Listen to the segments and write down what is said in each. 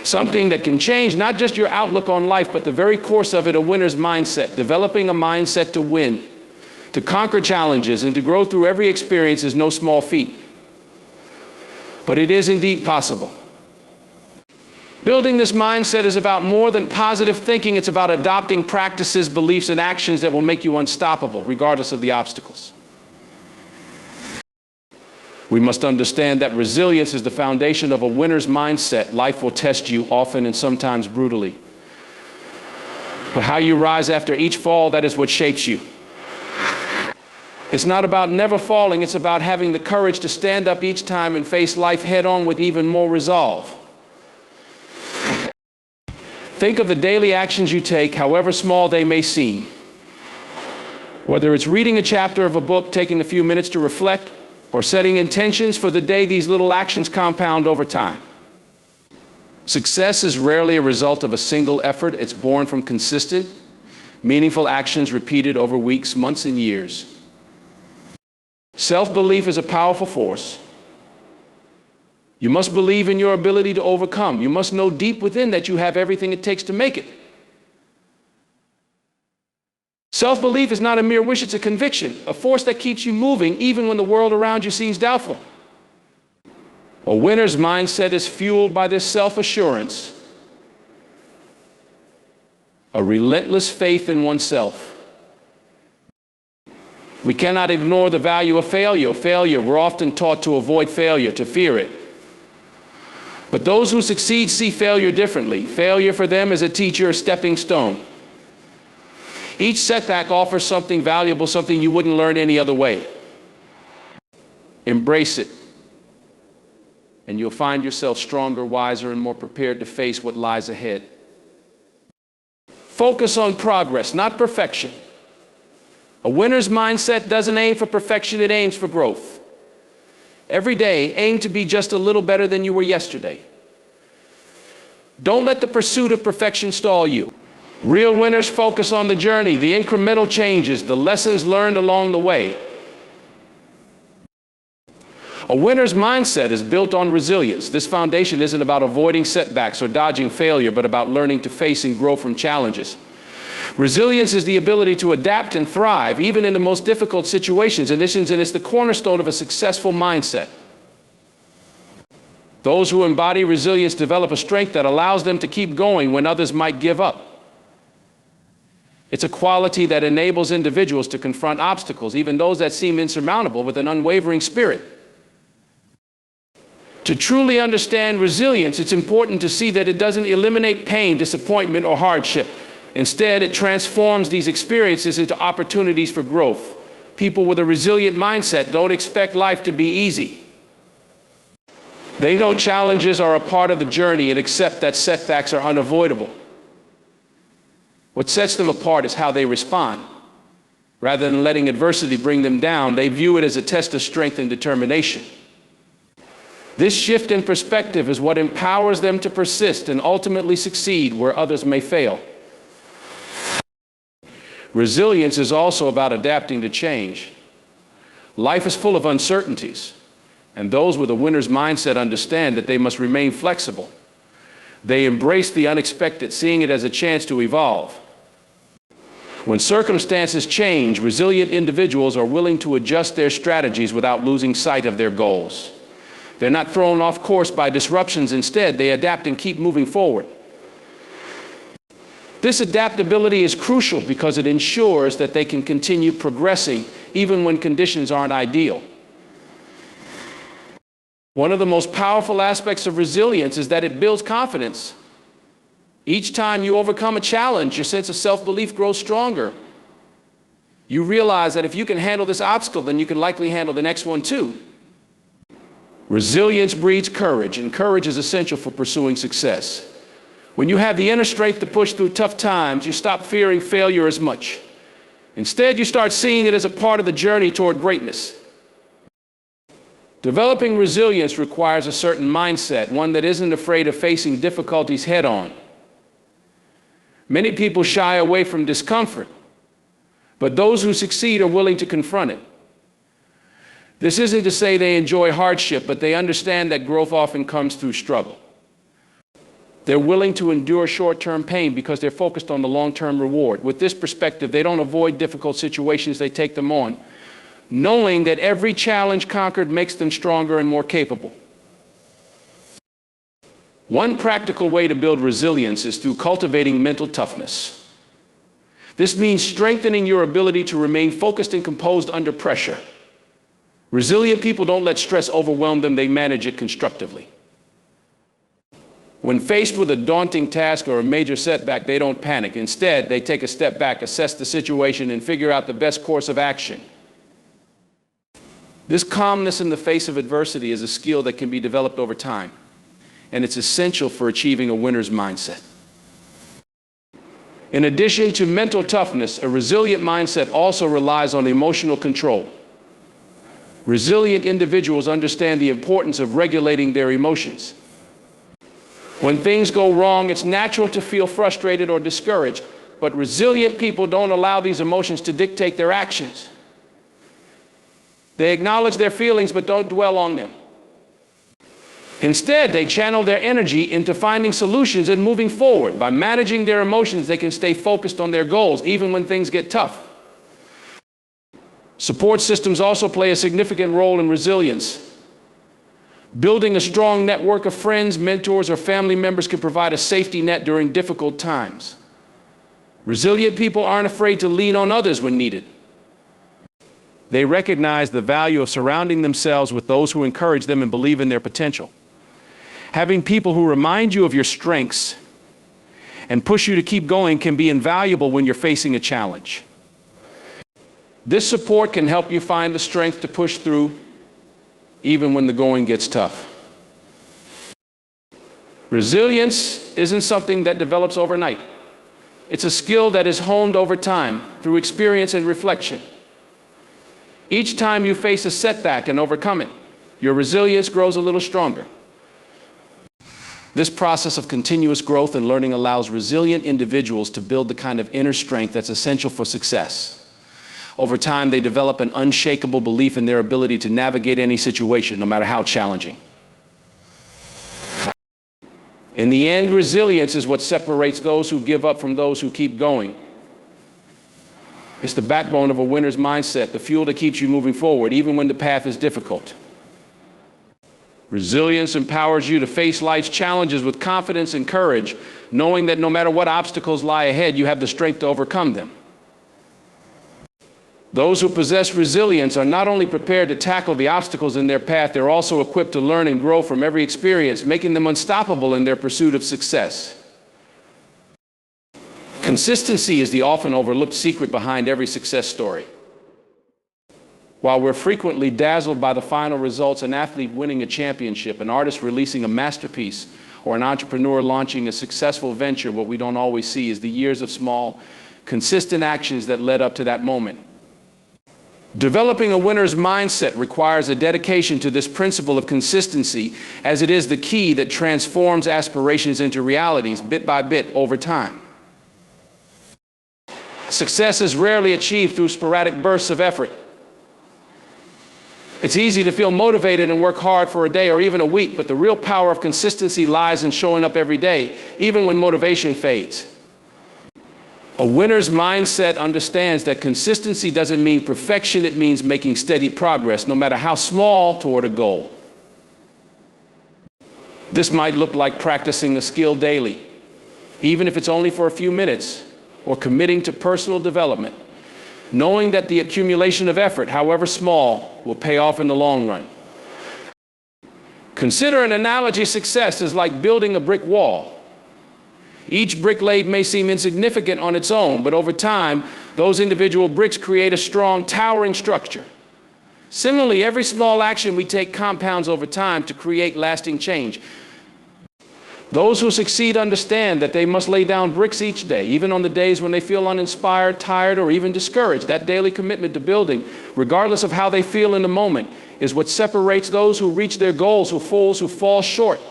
Something that can change not just your outlook on life, but the very course of it, a winner's mindset. Developing a mindset to win, to conquer challenges, and to grow through every experience is no small feat. But it is indeed possible. Building this mindset is about more than positive thinking. It's about adopting practices, beliefs, and actions that will make you unstoppable, regardless of the obstacles. We must understand that resilience is the foundation of a winner's mindset. Life will test you often and sometimes brutally. But how you rise after each fall, that is what shapes you. It's not about never falling, it's about having the courage to stand up each time and face life head on with even more resolve. Think of the daily actions you take, however small they may seem. Whether it's reading a chapter of a book, taking a few minutes to reflect, or setting intentions for the day, these little actions compound over time. Success is rarely a result of a single effort. It's born from consistent, meaningful actions repeated over weeks, months, and years. Self-belief is a powerful force. You must believe in your ability to overcome. You must know deep within that you have everything it takes to make it. Self-belief is not a mere wish, it's a conviction, a force that keeps you moving even when the world around you seems doubtful. A winner's mindset is fueled by this self-assurance, a relentless faith in oneself. We cannot ignore the value of failure. We're often taught to avoid failure, to fear it. But those who succeed see failure differently. Failure for them is a teacher, a stepping stone. Each setback offers something valuable, something you wouldn't learn any other way. Embrace it, and you'll find yourself stronger, wiser, and more prepared to face what lies ahead. Focus on progress, not perfection. A winner's mindset doesn't aim for perfection, it aims for growth. Every day, aim to be just a little better than you were yesterday. Don't let the pursuit of perfection stall you. Real winners focus on the journey, the incremental changes, the lessons learned along the way. A winner's mindset is built on resilience. This foundation isn't about avoiding setbacks or dodging failure, but about learning to face and grow from challenges. Resilience is the ability to adapt and thrive, even in the most difficult situations, and it's the cornerstone of a successful mindset. Those who embody resilience develop a strength that allows them to keep going when others might give up. It's a quality that enables individuals to confront obstacles, even those that seem insurmountable, with an unwavering spirit. To truly understand resilience, it's important to see that it doesn't eliminate pain, disappointment, or hardship. Instead, it transforms these experiences into opportunities for growth. People with a resilient mindset don't expect life to be easy. They know challenges are a part of the journey and accept that setbacks are unavoidable. What sets them apart is how they respond. Rather than letting adversity bring them down, they view it as a test of strength and determination. This shift in perspective is what empowers them to persist and ultimately succeed where others may fail. Resilience is also about adapting to change. Life is full of uncertainties, and those with a winner's mindset understand that they must remain flexible. They embrace the unexpected, seeing it as a chance to evolve. When circumstances change, resilient individuals are willing to adjust their strategies without losing sight of their goals. They're not thrown off course by disruptions. Instead, they adapt and keep moving forward. This adaptability is crucial because it ensures that they can continue progressing even when conditions aren't ideal. One of the most powerful aspects of resilience is that it builds confidence. Each time you overcome a challenge, your sense of self-belief grows stronger. You realize that if you can handle this obstacle, then you can likely handle the next one too. Resilience breeds courage, and courage is essential for pursuing success. When you have the inner strength to push through tough times, you stop fearing failure as much. Instead, you start seeing it as a part of the journey toward greatness. Developing resilience requires a certain mindset, one that isn't afraid of facing difficulties head-on. Many people shy away from discomfort, but those who succeed are willing to confront it. This isn't to say they enjoy hardship, but they understand that growth often comes through struggle. They're willing to endure short-term pain because they're focused on the long-term reward. With this perspective, they don't avoid difficult situations, they take them on, knowing that every challenge conquered makes them stronger and more capable. One practical way to build resilience is through cultivating mental toughness. This means strengthening your ability to remain focused and composed under pressure. Resilient people don't let stress overwhelm them, they manage it constructively. When faced with a daunting task or a major setback, they don't panic. Instead, they take a step back, assess the situation, and figure out the best course of action. This calmness in the face of adversity is a skill that can be developed over time, and it's essential for achieving a winner's mindset. In addition to mental toughness, a resilient mindset also relies on emotional control. Resilient individuals understand the importance of regulating their emotions. When things go wrong, it's natural to feel frustrated or discouraged, but resilient people don't allow these emotions to dictate their actions. They acknowledge their feelings but don't dwell on them. Instead, they channel their energy into finding solutions and moving forward. By managing their emotions, they can stay focused on their goals, even when things get tough. Support systems also play a significant role in resilience. Building a strong network of friends, mentors, or family members can provide a safety net during difficult times. Resilient people aren't afraid to lean on others when needed. They recognize the value of surrounding themselves with those who encourage them and believe in their potential. Having people who remind you of your strengths and push you to keep going can be invaluable when you're facing a challenge. This support can help you find the strength to push through even when the going gets tough. Resilience isn't something that develops overnight. It's a skill that is honed over time through experience and reflection. Each time you face a setback and overcome it, your resilience grows a little stronger. This process of continuous growth and learning allows resilient individuals to build the kind of inner strength that's essential for success. Over time, they develop an unshakable belief in their ability to navigate any situation, no matter how challenging. In the end, resilience is what separates those who give up from those who keep going. It's the backbone of a winner's mindset, the fuel that keeps you moving forward, even when the path is difficult. Resilience empowers you to face life's challenges with confidence and courage, knowing that no matter what obstacles lie ahead, you have the strength to overcome them. Those who possess resilience are not only prepared to tackle the obstacles in their path, they're also equipped to learn and grow from every experience, making them unstoppable in their pursuit of success. Consistency is the often overlooked secret behind every success story. While we're frequently dazzled by the final results, an athlete winning a championship, an artist releasing a masterpiece, or an entrepreneur launching a successful venture, what we don't always see is the years of small, consistent actions that led up to that moment. Developing a winner's mindset requires a dedication to this principle of consistency, as it is the key that transforms aspirations into realities bit by bit over time. Success is rarely achieved through sporadic bursts of effort. It's easy to feel motivated and work hard for a day or even a week, but the real power of consistency lies in showing up every day, even when motivation fades. A winner's mindset understands that consistency doesn't mean perfection, it means making steady progress, no matter how small, toward a goal. This might look like practicing a skill daily, even if it's only for a few minutes, or committing to personal development, knowing that the accumulation of effort, however small, will pay off in the long run. Consider an analogy: success is like building a brick wall. Each brick laid may seem insignificant on its own, but over time, those individual bricks create a strong, towering structure. Similarly, every small action we take compounds over time to create lasting change. Those who succeed understand that they must lay down bricks each day, even on the days when they feel uninspired, tired, or even discouraged. That daily commitment to building, regardless of how they feel in the moment, is what separates those who reach their goals from fools who fall short.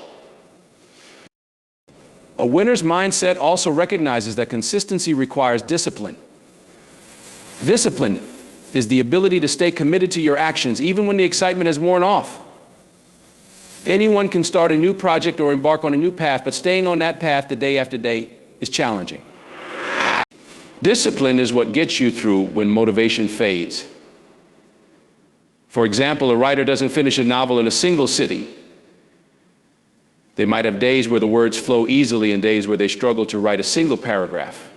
A winner's mindset also recognizes that consistency requires discipline. Discipline is the ability to stay committed to your actions even when the excitement has worn off. Anyone can start a new project or embark on a new path, but staying on that path the day after day is challenging. Discipline is what gets you through when motivation fades. For example, a writer doesn't finish a novel in a single sitting. They might have days where the words flow easily and days where they struggle to write a single paragraph.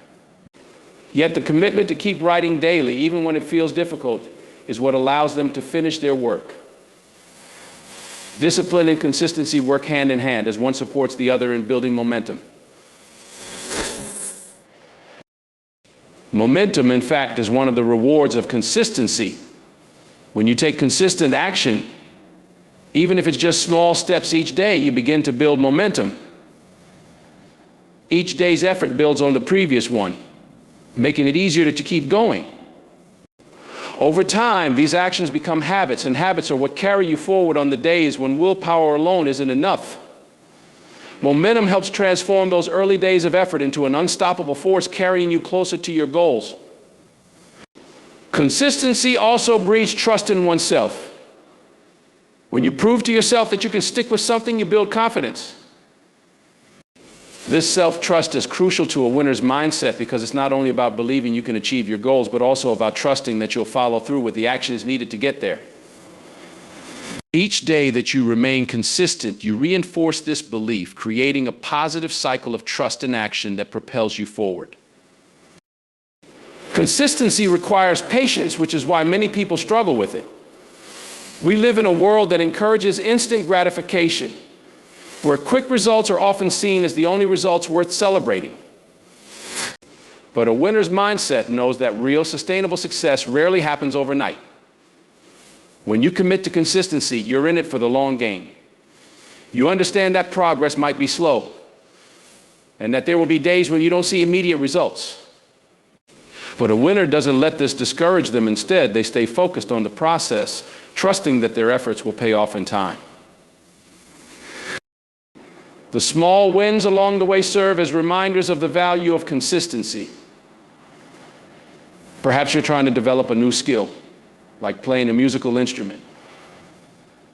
Yet the commitment to keep writing daily, even when it feels difficult, is what allows them to finish their work. Discipline and consistency work hand in hand as one supports the other in building momentum. Momentum, in fact, is one of the rewards of consistency. When you take consistent action, even if it's just small steps each day, you begin to build momentum. Each day's effort builds on the previous one, making it easier to keep going. Over time, these actions become habits, and habits are what carry you forward on the days when willpower alone isn't enough. Momentum helps transform those early days of effort into an unstoppable force carrying you closer to your goals. Consistency also breeds trust in oneself. When you prove to yourself that you can stick with something, you build confidence. This self-trust is crucial to a winner's mindset because it's not only about believing you can achieve your goals, but also about trusting that you'll follow through with the actions needed to get there. Each day that you remain consistent, you reinforce this belief, creating a positive cycle of trust and action that propels you forward. Consistency requires patience, which is why many people struggle with it. We live in a world that encourages instant gratification, where quick results are often seen as the only results worth celebrating. But a winner's mindset knows that real sustainable success rarely happens overnight. When you commit to consistency, you're in it for the long game. You understand that progress might be slow, and that there will be days when you don't see immediate results. But a winner doesn't let this discourage them. Instead, they stay focused on the process, trusting that their efforts will pay off in time. The small wins along the way serve as reminders of the value of consistency. Perhaps you're trying to develop a new skill, like playing a musical instrument.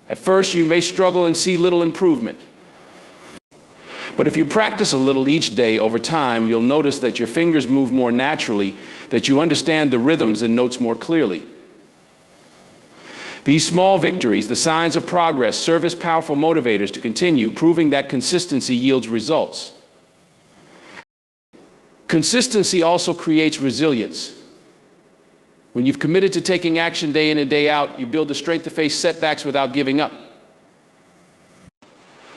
At first, you may struggle and see little improvement. But if you practice a little each day over time, you'll notice that your fingers move more naturally, that you understand the rhythms and notes more clearly. These small victories, the signs of progress, serve as powerful motivators to continue, proving that consistency yields results. Consistency also creates resilience. When you've committed to taking action day in and day out, you build the strength to face setbacks without giving up.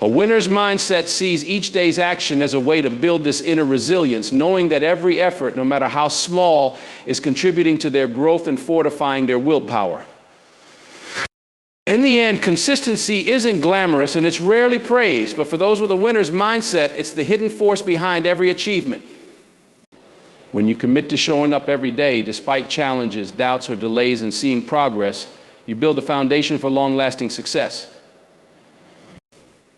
A winner's mindset sees each day's action as a way to build this inner resilience, knowing that every effort, no matter how small, is contributing to their growth and fortifying their willpower. In the end, consistency isn't glamorous and it's rarely praised, but for those with a winner's mindset, it's the hidden force behind every achievement. When you commit to showing up every day, despite challenges, doubts, or delays in seeing progress, you build a foundation for long-lasting success.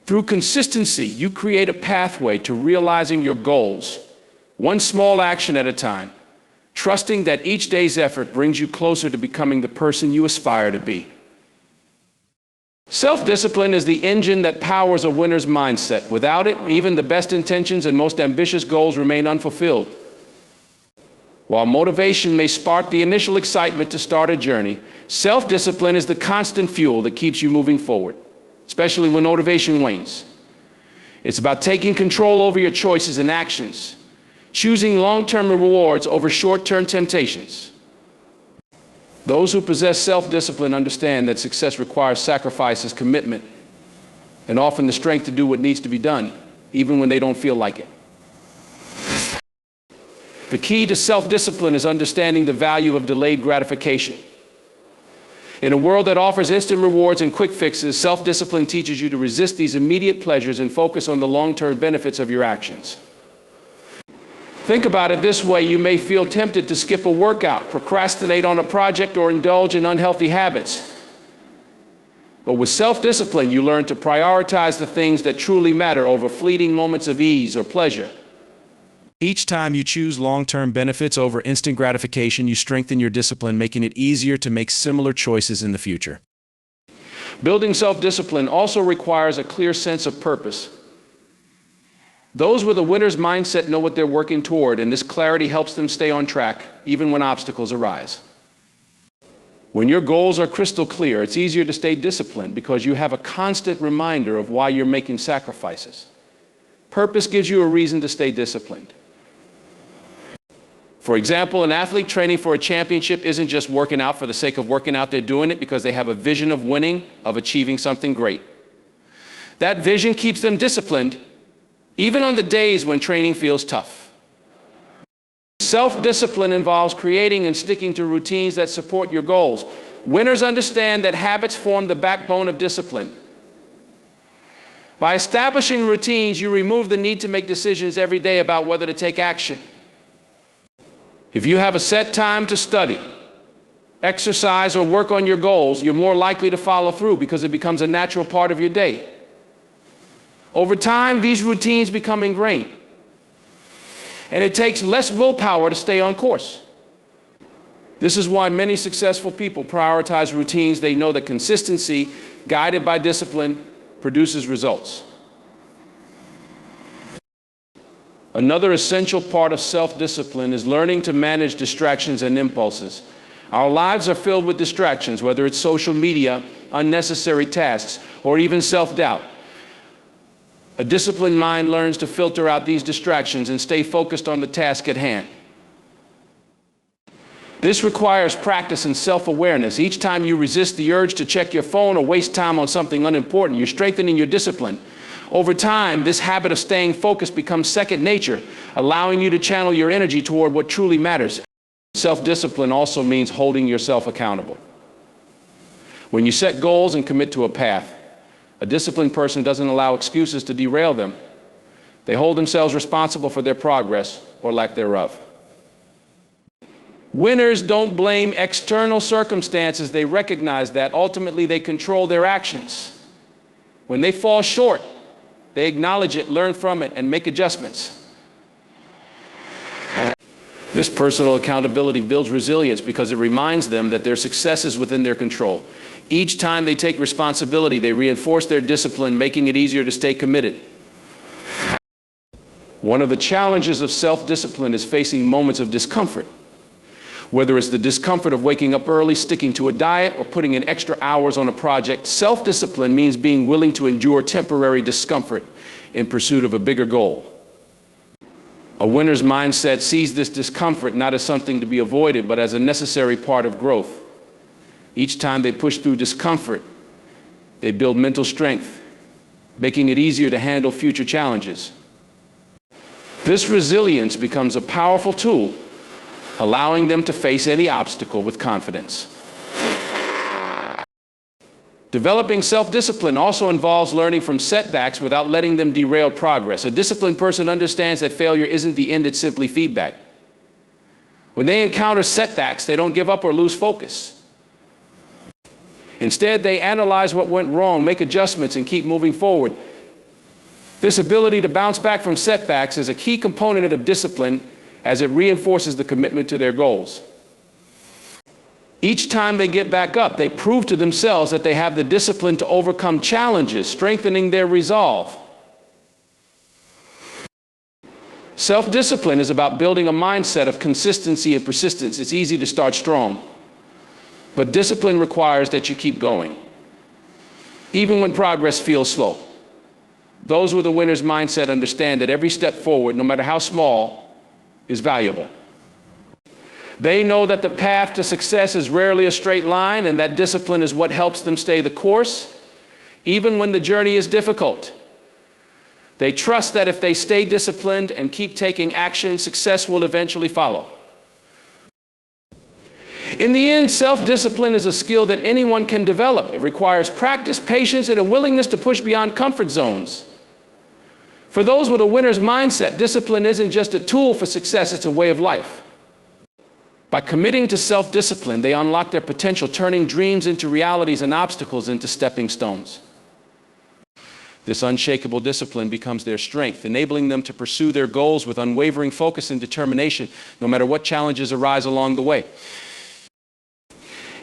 Through consistency, you create a pathway to realizing your goals, one small action at a time, trusting that each day's effort brings you closer to becoming the person you aspire to be. Self-discipline is the engine that powers a winner's mindset. Without it, even the best intentions and most ambitious goals remain unfulfilled. While motivation may spark the initial excitement to start a journey, self-discipline is the constant fuel that keeps you moving forward, especially when motivation wanes. It's about taking control over your choices and actions, choosing long-term rewards over short-term temptations. Those who possess self-discipline understand that success requires sacrifices, commitment, and often the strength to do what needs to be done, even when they don't feel like it. The key to self-discipline is understanding the value of delayed gratification. In a world that offers instant rewards and quick fixes, self-discipline teaches you to resist these immediate pleasures and focus on the long-term benefits of your actions. Think about it this way: you may feel tempted to skip a workout, procrastinate on a project, or indulge in unhealthy habits. But with self-discipline, you learn to prioritize the things that truly matter over fleeting moments of ease or pleasure. Each time you choose long-term benefits over instant gratification, you strengthen your discipline, making it easier to make similar choices in the future. Building self-discipline also requires a clear sense of purpose. Those with a winner's mindset know what they're working toward, and this clarity helps them stay on track, even when obstacles arise. When your goals are crystal clear, it's easier to stay disciplined because you have a constant reminder of why you're making sacrifices. Purpose gives you a reason to stay disciplined. For example, an athlete training for a championship isn't just working out for the sake of working out. They're doing it because they have a vision of winning, of achieving something great. That vision keeps them disciplined, even on the days when training feels tough. Self-discipline involves creating and sticking to routines that support your goals. Winners understand that habits form the backbone of discipline. By establishing routines, you remove the need to make decisions every day about whether to take action. If you have a set time to study, exercise, or work on your goals, you're more likely to follow through because it becomes a natural part of your day. Over time, these routines become ingrained, and it takes less willpower to stay on course. This is why many successful people prioritize routines. They know that consistency, guided by discipline, produces results. Another essential part of self-discipline is learning to manage distractions and impulses. Our lives are filled with distractions, whether it's social media, unnecessary tasks, or even self-doubt. A disciplined mind learns to filter out these distractions and stay focused on the task at hand. This requires practice and self-awareness. Each time you resist the urge to check your phone or waste time on something unimportant, you're strengthening your discipline. Over time, this habit of staying focused becomes second nature, allowing you to channel your energy toward what truly matters. Self-discipline also means holding yourself accountable. When you set goals and commit to a path, a disciplined person doesn't allow excuses to derail them. They hold themselves responsible for their progress or lack thereof. Winners don't blame external circumstances. They recognize that ultimately they control their actions. When they fall short, they acknowledge it, learn from it, and make adjustments. This personal accountability builds resilience because it reminds them that their success is within their control. Each time they take responsibility, they reinforce their discipline, making it easier to stay committed. One of the challenges of self-discipline is facing moments of discomfort. Whether it's the discomfort of waking up early, sticking to a diet, or putting in extra hours on a project, self-discipline means being willing to endure temporary discomfort in pursuit of a bigger goal. A winner's mindset sees this discomfort not as something to be avoided, but as a necessary part of growth. Each time they push through discomfort, they build mental strength, making it easier to handle future challenges. This resilience becomes a powerful tool, allowing them to face any obstacle with confidence. Developing self-discipline also involves learning from setbacks without letting them derail progress. A disciplined person understands that failure isn't the end, it's simply feedback. When they encounter setbacks, they don't give up or lose focus. Instead, they analyze what went wrong, make adjustments, and keep moving forward. This ability to bounce back from setbacks is a key component of discipline, as it reinforces the commitment to their goals. Each time they get back up, they prove to themselves that they have the discipline to overcome challenges, strengthening their resolve. Self-discipline is about building a mindset of consistency and persistence. It's easy to start strong, but discipline requires that you keep going, even when progress feels slow. Those with a winner's mindset understand that every step forward, no matter how small, is valuable. They know that the path to success is rarely a straight line, and that discipline is what helps them stay the course, even when the journey is difficult. They trust that if they stay disciplined and keep taking action, success will eventually follow. In the end, self-discipline is a skill that anyone can develop. It requires practice, patience, and a willingness to push beyond comfort zones. For those with a winner's mindset, discipline isn't just a tool for success, it's a way of life. By committing to self-discipline, they unlock their potential, turning dreams into realities and obstacles into stepping stones. This unshakable discipline becomes their strength, enabling them to pursue their goals with unwavering focus and determination, no matter what challenges arise along the way.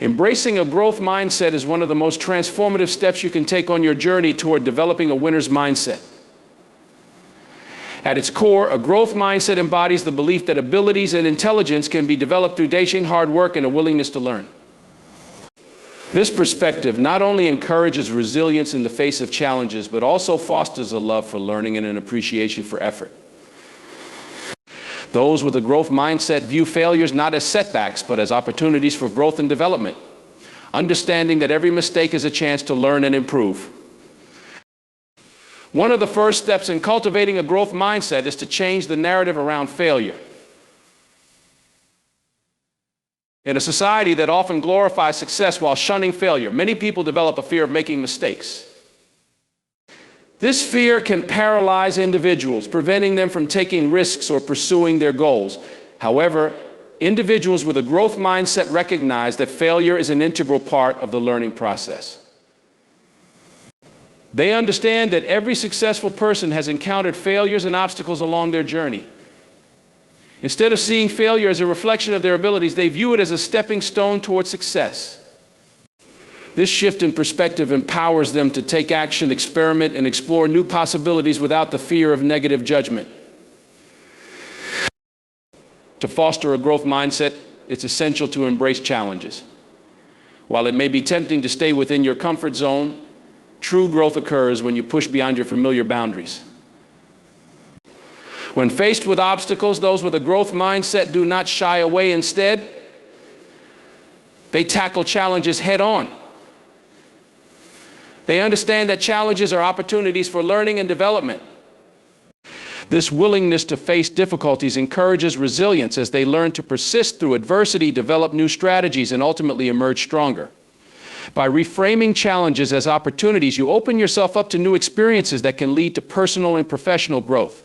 Embracing a growth mindset is one of the most transformative steps you can take on your journey toward developing a winner's mindset. At its core, a growth mindset embodies the belief that abilities and intelligence can be developed through daily hard work and a willingness to learn. This perspective not only encourages resilience in the face of challenges, but also fosters a love for learning and an appreciation for effort. Those with a growth mindset view failures not as setbacks, but as opportunities for growth and development, understanding that every mistake is a chance to learn and improve. One of the first steps in cultivating a growth mindset is to change the narrative around failure. In a society that often glorifies success while shunning failure, many people develop a fear of making mistakes. This fear can paralyze individuals, preventing them from taking risks or pursuing their goals. However, individuals with a growth mindset recognize that failure is an integral part of the learning process. They understand that every successful person has encountered failures and obstacles along their journey. Instead of seeing failure as a reflection of their abilities, they view it as a stepping stone towards success. This shift in perspective empowers them to take action, experiment, and explore new possibilities without the fear of negative judgment. To foster a growth mindset, it's essential to embrace challenges. While it may be tempting to stay within your comfort zone, true growth occurs when you push beyond your familiar boundaries. When faced with obstacles, those with a growth mindset do not shy away. Instead, they tackle challenges head on. They understand that challenges are opportunities for learning and development. This willingness to face difficulties encourages resilience as they learn to persist through adversity, develop new strategies, and ultimately emerge stronger. By reframing challenges as opportunities, you open yourself up to new experiences that can lead to personal and professional growth.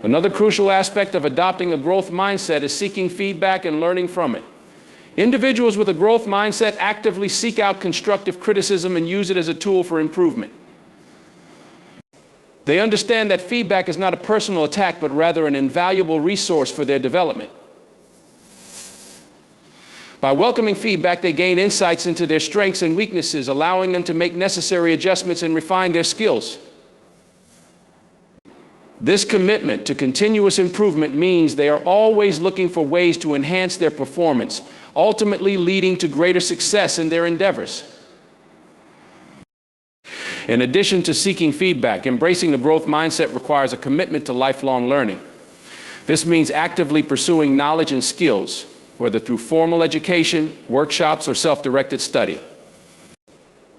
Another crucial aspect of adopting a growth mindset is seeking feedback and learning from it. Individuals with a growth mindset actively seek out constructive criticism and use it as a tool for improvement. They understand that feedback is not a personal attack, but rather an invaluable resource for their development. By welcoming feedback, they gain insights into their strengths and weaknesses, allowing them to make necessary adjustments and refine their skills. This commitment to continuous improvement means they are always looking for ways to enhance their performance, ultimately leading to greater success in their endeavors. In addition to seeking feedback, embracing the growth mindset requires a commitment to lifelong learning. This means actively pursuing knowledge and skills, whether through formal education, workshops, or self-directed study.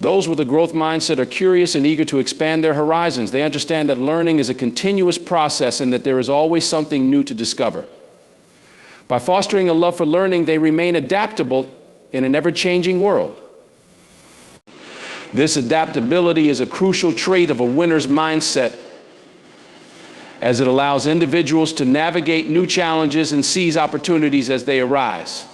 Those with a growth mindset are curious and eager to expand their horizons. They understand that learning is a continuous process and that there is always something new to discover. By fostering a love for learning, they remain adaptable in an ever-changing world. This adaptability is a crucial trait of a winner's mindset, as it allows individuals to navigate new challenges and seize opportunities as they arise.